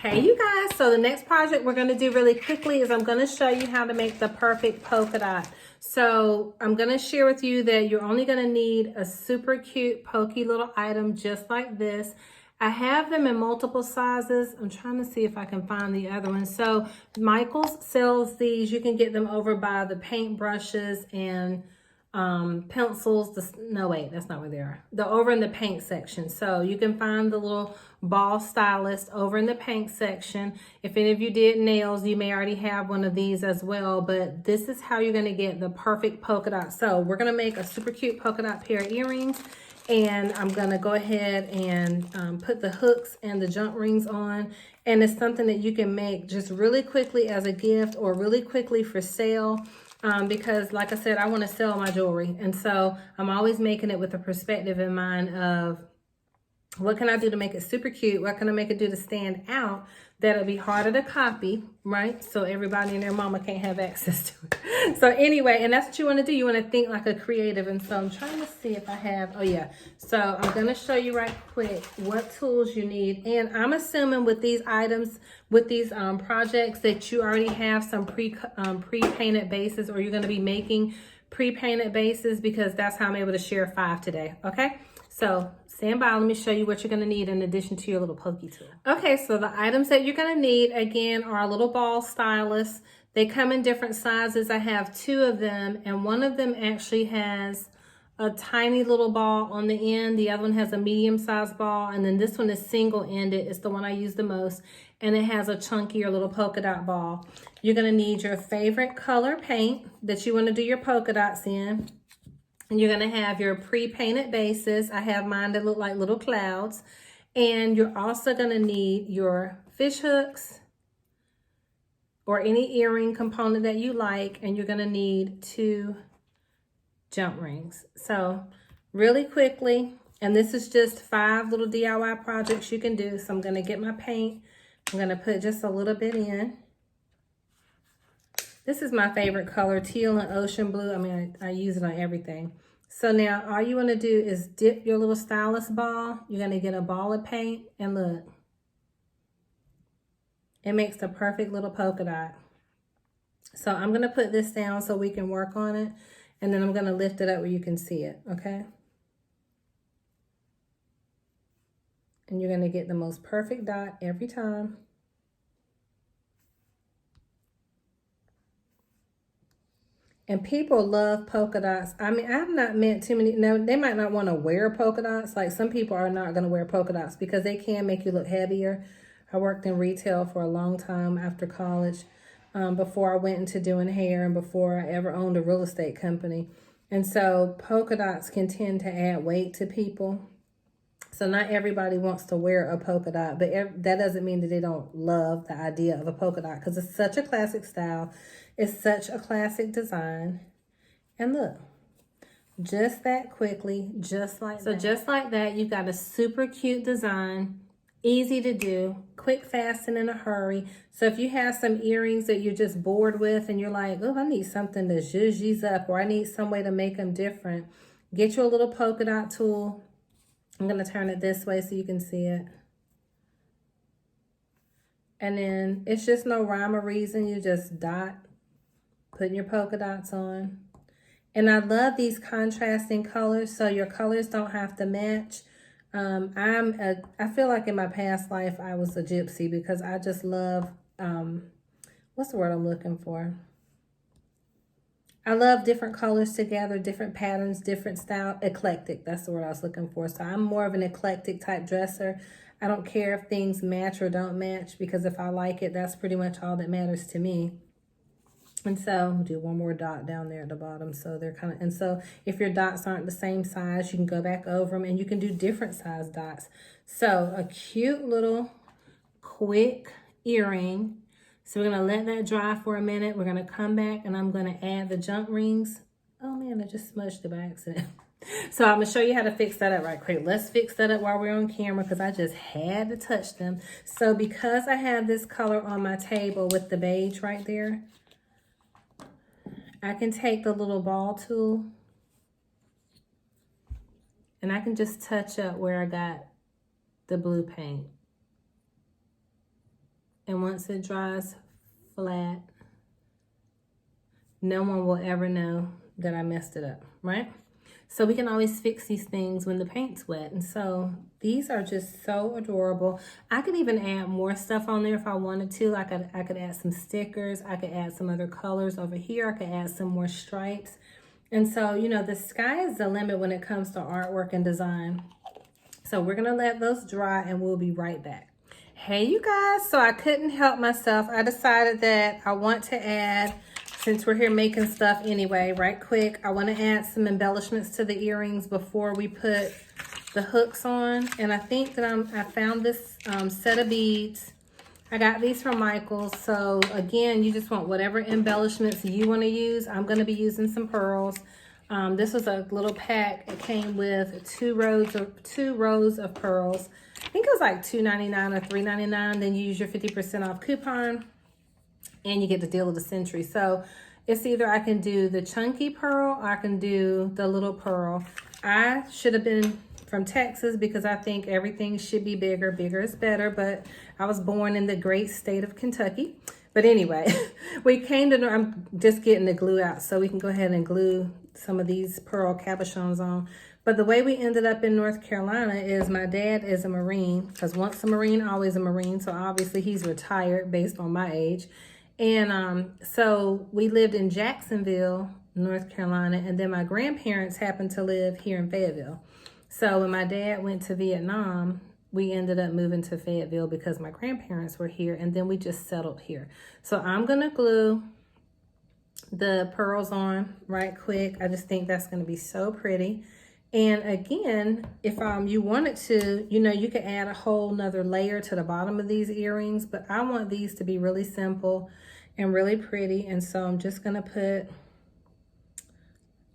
Hey you guys, so the next project we're going to do really quickly is I'm going to show you how to make the perfect polka dot. So I'm going to share with you that you're only going to need a super cute pokey little item just like this. I have them in multiple sizes. I'm trying to see if I can find the other one. So Michaels sells these. You can get them over by the paint brushes and pencils. No, wait, that's not where they are. They're over in the paint section. So you can find the little ball stylist over in the paint section. If any of you did nails, you may already have one of these as well, but this is how you're going to get the perfect polka dot. So we're going to make a super cute polka dot pair of earrings, and I'm going to go ahead and put the hooks and the jump rings on. And it's something that you can make just really quickly as a gift or really quickly for sale. Because like I said, I want to sell my jewelry. And so I'm always making it with a perspective in mind of what can I do to make it super cute? What can I make it do to stand out that'll be harder to copy, right? So everybody and their mama can't have access to it. So anyway, and that's what you want to do. You want to think like a creative. And so I'm trying to see if I have, oh yeah. So I'm going to show you right quick what tools you need. And I'm assuming with these items, with these projects that you already have some pre-painted bases, or you're going to be making pre-painted bases, because that's how I'm able to share 5 today. Okay. So stand by, let me show you what you're gonna need in addition to your little pokey tool. Okay, so the items that you're gonna need, again, are a little ball stylus. They come in different sizes. I have 2 of them, and one of them actually has a tiny little ball on the end. The other one has a medium-sized ball, and then this one is single-ended. It's the one I use the most, and it has a chunkier little polka dot ball. You're gonna need your favorite color paint that you wanna do your polka dots in. And you're going to have your pre-painted bases. I have mine that look like little clouds. And you're also going to need your fish hooks or any earring component that you like. And you're going to need 2 jump rings. So really quickly, and this is just 5 little DIY projects you can do. So I'm going to get my paint. I'm going to put just a little bit in. This is my favorite color, teal and ocean blue. I mean, I use it on everything. So now all you want to do is dip your little stylus ball. You're going to get a ball of paint, and look. It makes the perfect little polka dot. So I'm going to put this down so we can work on it. And then I'm going to lift it up where you can see it, okay? And you're going to get the most perfect dot every time. And people love polka dots. I mean, I've not met too many. Now, they might not want to wear polka dots. Like, some people are not going to wear polka dots because they can make you look heavier. I worked in retail for a long time after college, before I went into doing hair and before I ever owned a real estate company. And so polka dots can tend to add weight to people. So not everybody wants to wear a polka dot, but that doesn't mean that they don't love the idea of a polka dot, because it's such a classic style. It's such a classic design. And look, just that quickly, just like that. So just like that, you've got a super cute design, easy to do, quick, fast, and in a hurry. So if you have some earrings that you're just bored with and you're like, oh, I need something to zhuzh these up, or I need some way to make them different, get you a little polka dot tool. I'm going to turn it this way so you can see it. And then it's just no rhyme or reason. You just dot, putting your polka dots on. And I love these contrasting colors, so your colors don't have to match. I feel like in my past life I was a gypsy, because I just love, what's the word I'm looking for? I love different colors together, different patterns, different style, eclectic. That's the word I was looking for. So I'm more of an eclectic type dresser. I don't care if things match or don't match, because if I like it, that's pretty much all that matters to me. And so I'll do one more dot down there at the bottom. So they're kind of, and so if your dots aren't the same size, you can go back over them and you can do different size dots. So a cute little quick earring. So we're going to let that dry for a minute. We're going to come back and I'm going to add the jump rings. Oh man, I just smudged it by accident. So I'm going to show you how to fix that up right quick. Let's fix that up while we're on camera, because I just had to touch them. So because I have this color on my table with the beige right there, I can take the little ball tool and I can just touch up where I got the blue paint. And once it dries flat, no one will ever know that I messed it up, right? So we can always fix these things when the paint's wet. And so these are just so adorable. I could even add more stuff on there if I wanted to. I could add some stickers. I could add some other colors over here. I could add some more stripes. And so, you know, the sky is the limit when it comes to artwork and design. So we're gonna let those dry and we'll be right back. Hey you guys, so I couldn't help myself. I decided that I want to add, since we're here making stuff anyway, right quick, I want to add some embellishments to the earrings before we put the hooks on. And I think that I found this set of beads. I got these from Michael's. So again, you just want whatever embellishments you want to use. I'm going to be using some pearls. This was a little pack. It came with two rows of pearls. I think it was like $2.99 or $3.99. Then you use your 50% off coupon and you get the deal of the century. So it's either I can do the chunky pearl or I can do the little pearl. I should have been from Texas because I think everything should be bigger. Bigger is better, but I was born in the great state of Kentucky. But anyway, we came to, I'm just getting the glue out so we can go ahead and glue some of these pearl cabochons on. But the way we ended up in North Carolina is my dad is a Marine, because once a Marine, always a Marine. So obviously he's retired based on my age. And so we lived in Jacksonville, North Carolina, and then my grandparents happened to live here in Fayetteville. So when my dad went to Vietnam, we ended up moving to Fayetteville because my grandparents were here, and then we just settled here. So I'm gonna glue the pearls on right quick. I just think that's gonna be so pretty. And again, if you wanted to, you know, you could add a whole nother layer to the bottom of these earrings, but I want these to be really simple and really pretty. And so I'm just gonna put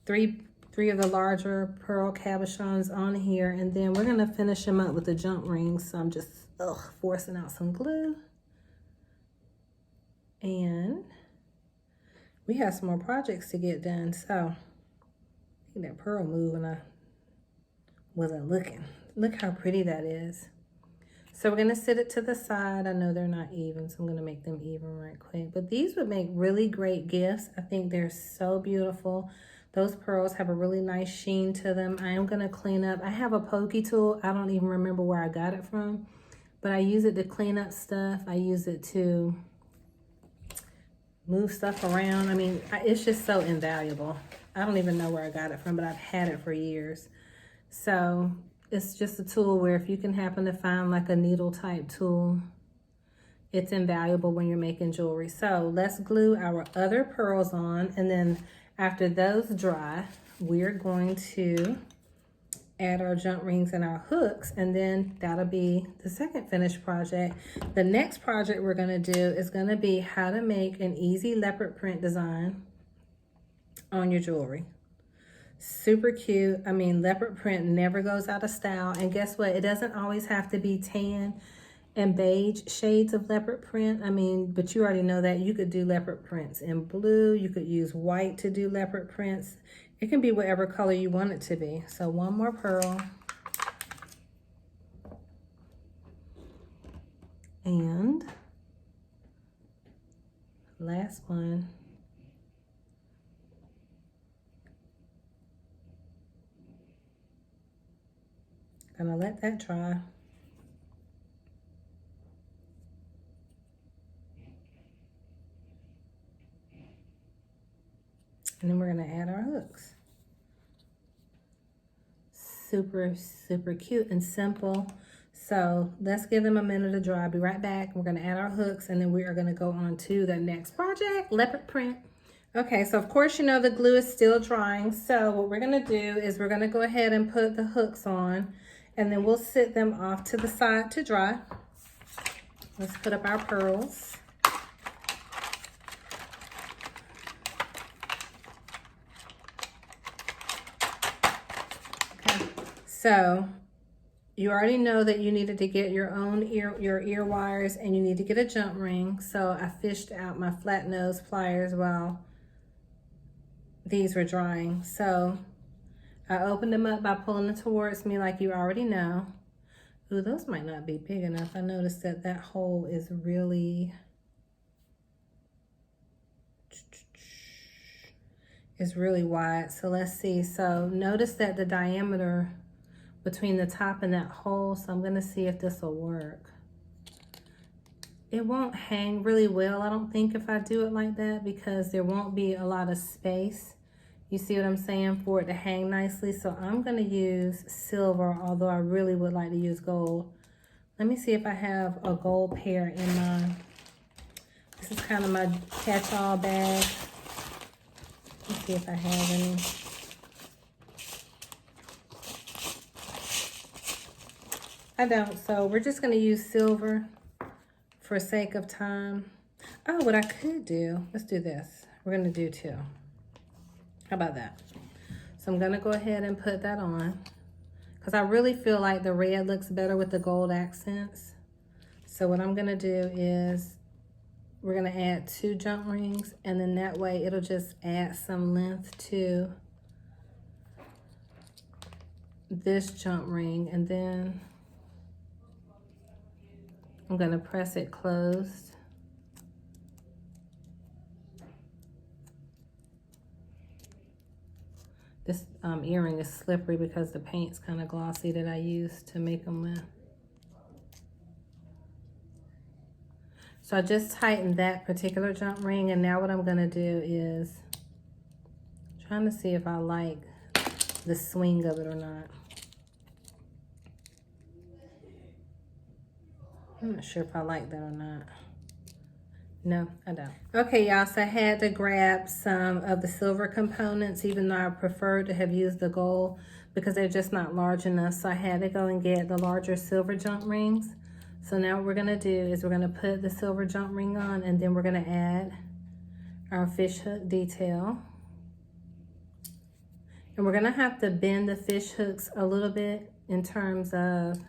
three of the larger pearl cabochons on here, and then we're gonna finish them up with the jump rings. So I'm just forcing out some glue. And we have some more projects to get done. So I think that pearl moved when I wasn't looking. Look how pretty that is. So we're gonna sit it to the side. I know they're not even, so I'm gonna make them even right quick. But these would make really great gifts. I think they're so beautiful. Those pearls have a really nice sheen to them. I am gonna clean up. I have a pokey tool. I don't even remember where I got it from, but I use it to clean up stuff. I use it to move stuff around. I mean, it's just so invaluable. I don't even know where I got it from, but I've had it for years. So it's just a tool where if you can happen to find like a needle type tool, it's invaluable when you're making jewelry. So let's glue our other pearls on, and then after those dry, we're going to add our jump rings and our hooks, and then that'll be the second finished project. The next project we're gonna do is gonna be how to make an easy leopard print design on your jewelry. Super cute. I mean, leopard print never goes out of style. And guess what? It doesn't always have to be tan and beige shades of leopard print. I mean, but you already know that you could do leopard prints in blue. You could use white to do leopard prints. It can be whatever color you want it to be. So one more pearl. And last one. Gonna let that dry. And then we're gonna add our hooks. Super, super cute and simple. So let's give them a minute to dry. I'll be right back. We're gonna add our hooks, and then we are gonna go on to the next project, leopard print. Okay, so of course, you know the glue is still drying. So what we're gonna do is we're gonna go ahead and put the hooks on, and then we'll sit them off to the side to dry. Let's put up our pearls. Okay, so you already know that you needed to get your own ear wires, and you need to get a jump ring. So I fished out my flat nose pliers while these were drying. So I opened them up by pulling them towards me like you already know. Ooh, those might not be big enough. I noticed that that hole is really, wide. So let's see. So notice that the diameter between the top and that hole. So I'm gonna see if this will work. It won't hang really well, I don't think, if I do it like that, because there won't be a lot of space. You see what I'm saying? For it to hang nicely. So I'm gonna use silver, although I really would like to use gold. Let me see if I have a gold pair in mine. This is kind of my catch-all bag. Let's see if I have any. I don't, so we're just gonna use silver for sake of time. Oh, what I could do, let's do this. We're gonna do 2. How about that? So I'm gonna go ahead and put that on, because I really feel like the red looks better with the gold accents. So what I'm gonna do is we're gonna add 2 jump rings, and then that way it'll just add some length to this jump ring, and then I'm gonna press it closed. This earring is slippery because the paint's kind of glossy that I used to make them with. So I just tightened that particular jump ring, and now what I'm gonna do is trying to see if I like the swing of it or not. I'm not sure if I like that or not. No, I don't. Okay, y'all, so I had to grab some of the silver components, even though I preferred to have used the gold because they're just not large enough. So I had to go and get the larger silver jump rings. So now what we're gonna do is we're gonna put the silver jump ring on, and then we're gonna add our fish hook detail. And we're gonna have to bend the fish hooks a little bit in terms of,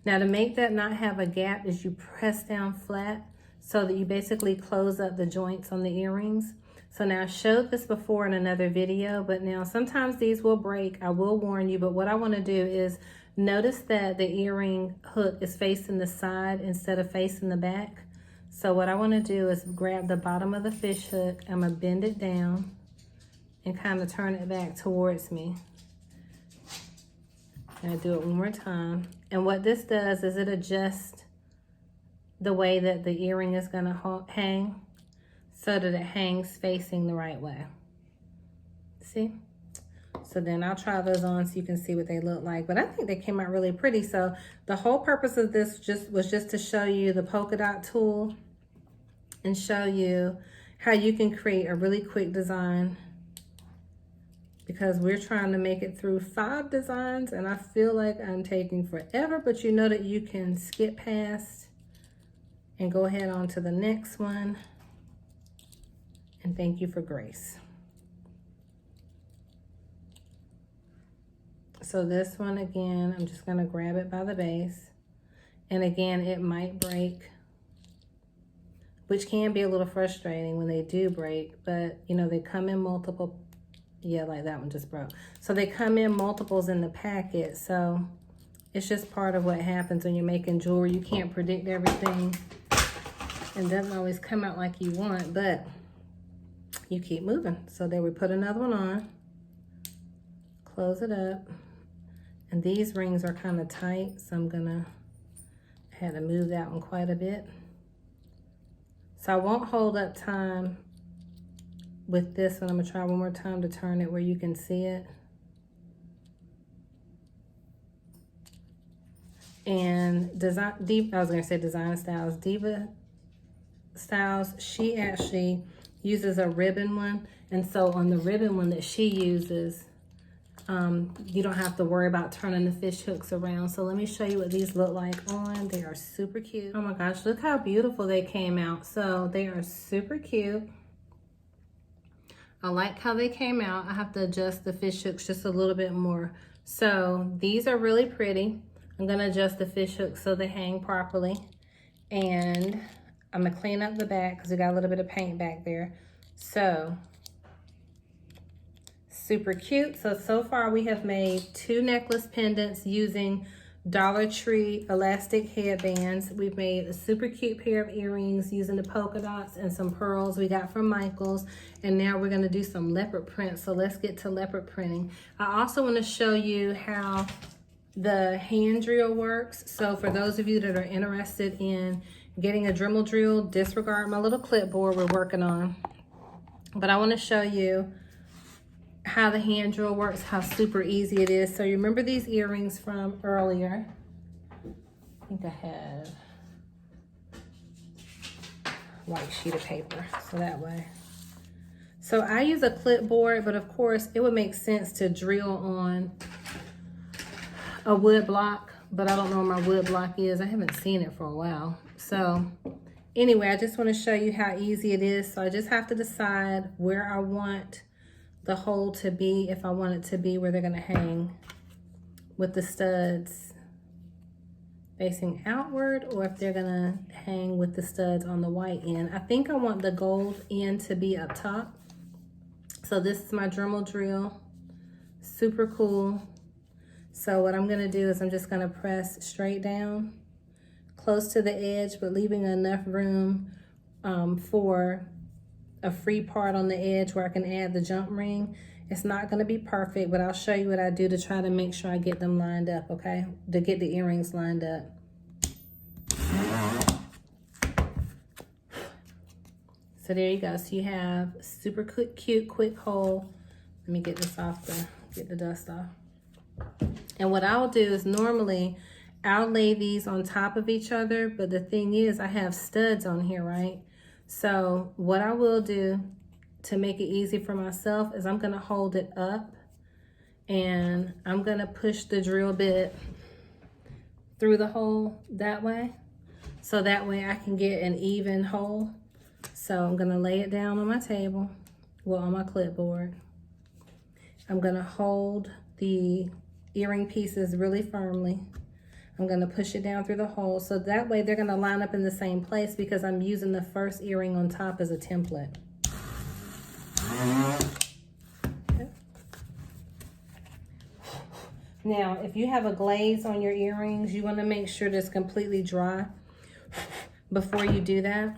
now to make that not have a gap is you press down flat so that you basically close up the joints on the earrings. So now I showed this before in another video, but now sometimes these will break, I will warn you, but what I wanna do is notice that the earring hook is facing the side instead of facing the back. So what I wanna do is grab the bottom of the fish hook, I'm gonna bend it down and kind of turn it back towards me. And I do it one more time. And what this does is it adjusts the way that the earring is gonna hang so that it hangs facing the right way. See? So then I'll try those on so you can see what they look like. But I think they came out really pretty. So the whole purpose of this was just to show you the polka dot tool and show you how you can create a really quick design, because we're trying to make it through 5 designs and I feel like I'm taking forever, but you know that you can skip past and go ahead on to the next one. And thank you for grace. So this one, again, I'm just gonna grab it by the base. And again, it might break, which can be a little frustrating when they do break, but you know, they come in multiple, yeah, like that one just broke. So they come in multiples in the packet. So it's just part of what happens when you're making jewelry. You can't predict everything. It doesn't always come out like you want, but you keep moving. So there, we put another one on, close it up. And these rings are kind of tight, so I had to move that one quite a bit. So I won't hold up time with this one. I'm gonna try one more time to turn it where you can see it. And Design Styles, she actually uses a ribbon one. And so on the ribbon one that she uses, you don't have to worry about turning the fish hooks around. So let me show you what these look like on. They are super cute. Oh my gosh, look how beautiful they came out. So they are super cute. I like how they came out. I have to adjust the fish hooks just a little bit more. So these are really pretty. I'm gonna adjust the fish hooks so they hang properly. And I'm gonna clean up the back because we got a little bit of paint back there. So super cute. So far we have made 2 necklace pendants using Dollar Tree elastic headbands. We've made a super cute pair of earrings using the polka dots and some pearls we got from Michael's. And now we're gonna do some leopard print. So let's get to leopard printing. I also wanna show you how the hand drill works. So for those of you that are interested in getting a Dremel drill, disregard my little clipboard we're working on. But I wanna show you how the hand drill works, how super easy it is. So you remember these earrings from earlier? I think I have a white sheet of paper, so that way. So I use a clipboard, but of course it would make sense to drill on a wood block, but I don't know where my wood block is. I haven't seen it for a while. So anyway, I just want to show you how easy it is. So I just have to decide where I want the hole to be, if I want it to be where they're gonna hang with the studs facing outward, or if they're gonna hang with the studs on the white end. I think I want the gold end to be up top. So this is my Dremel drill, super cool. So what I'm gonna do is I'm just gonna press straight down, close to the edge, but leaving enough room for a free part on the edge where I can add the jump ring. It's not going to be perfect, but I'll show you what I do to try to make sure I get them lined up, okay? To get the earrings lined up. So there you go. So you have super cute, quick hole. Let me get this off, get the dust off. And what I'll do is normally I'll lay these on top of each other, but the thing is I have studs on here, right? So what I will do to make it easy for myself is I'm gonna hold it up and I'm gonna push the drill bit through the hole that way. So that way I can get an even hole. So I'm gonna lay it down on my table, well, on my clipboard. I'm gonna hold the earring pieces really firmly. I'm gonna push it down through the hole. So that way they're gonna line up in the same place because I'm using the first earring on top as a template. Okay. Now, if you have a glaze on your earrings, you wanna make sure that it's completely dry before you do that.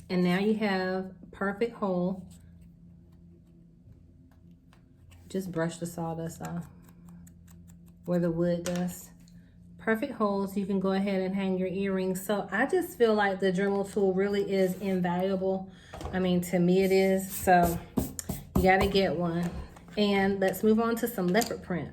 And now you have a perfect hole. Just brush the sawdust off where the wood dust. Perfect holes, you can go ahead and hang your earrings. So I just feel like the Dremel tool really is invaluable. I mean, to me it is, so you gotta get one. And let's move on to some leopard print.